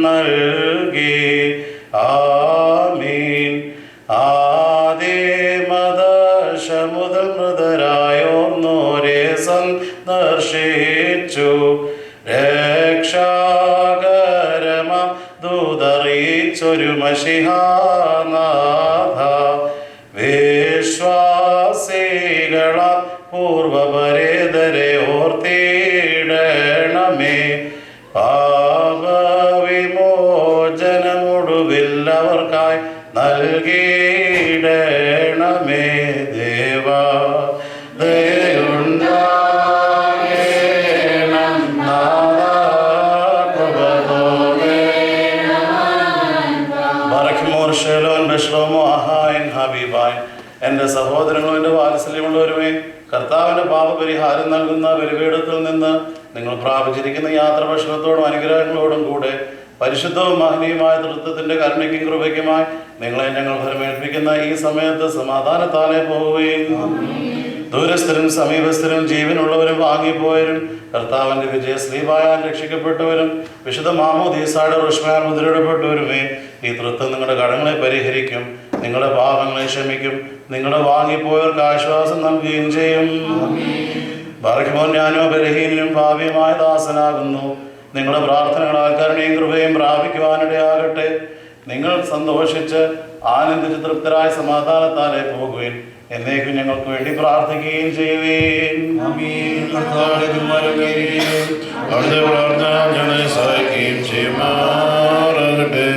നൽകി. ആമീൻ. ആദിമദശ മുതൽ മൃതരായോന്നോരെ സന്ദർശിച്ചു. രക്ഷാകരമ ദൂതറിയിച്ചൊരു മശിഹാനാഥ, വിശ്വാസികളാം പൂർവപരേതരെ ഓർത്തിടണമേ. പാപവിമോചനമൊടുവില്ലവർക്കായി നൽകിയിടണമേ. ദേവാ ദയുണ്ടാകേണം നാഥാ, കൃപ തോന്നേണം. ബറഖിമോർ ശലോൻ ബശ്ലോമോ അഹായൻ ഹബീബായ്. എൻ്റെ സഹോദരങ്ങളും എൻ്റെ വാത്സല്യമുള്ളവരുമേ, കർത്താവിൻ്റെ പാപപരിഹാരം നൽകുന്ന ബലിപീഠത്തിൽ നിന്ന് നിങ്ങൾ പ്രാപിച്ചിരിക്കുന്ന യാത്രഭക്ഷണത്തോടും അനുഗ്രഹങ്ങളോടും കൂടെ പരിശുദ്ധവും മഹനീയമായ തൃത്വത്തിൻ്റെ കരുണയ്ക്കും കൃപയ്ക്കുമായി നിങ്ങളെ ഞങ്ങൾ ഫലമേൽപ്പിക്കുന്ന ഈ സമയത്ത് സമാധാനത്താലെ പോവുകയും ദൂരസ്ഥരും സമീപസ്ഥരും ജീവനുള്ളവരും വാങ്ങിപ്പോയവരും കർത്താവിൻ്റെ വിജയശ്രീവായാൽ രക്ഷിക്കപ്പെട്ടവരും വിശുദ്ധ മാമോദീസായുടെ റുഷ്മയാൽ മുദ്രയിടപ്പെട്ടവരുമേ, ഈ തൃത്വം നിങ്ങളുടെ കടങ്ങളെ പരിഹരിക്കും, നിങ്ങളുടെ പാപങ്ങളെ ക്ഷമിക്കും, നിങ്ങളുടെ വാങ്ങിപ്പോയവർക്ക് ആശ്വാസം നൽകുകയും ചെയ്യും. ബറഖിമോൻ ഞാനോ ബലഹീനനും ഭാവിയുമായ ദാസനാകുന്നു. നിങ്ങളുടെ പ്രാർത്ഥനകളാൽ കരുണയും കൃപയും പ്രാപിക്കുവാനിടയാകട്ടെ. നിങ്ങൾ സന്തോഷിച്ച് ആനന്ദിച്ച് തൃപ്തരായ സമാധാനത്താലെ പോകുകയും എന്നേക്കും ഞങ്ങൾക്ക് വേണ്ടി പ്രാർത്ഥിക്കുകയും ചെയ്യുകയും. അവിടുത്തെ പ്രാർത്ഥന ഞങ്ങളെ സഹായിക്കുകയും ചെയ്യുമാറാകട്ടെ.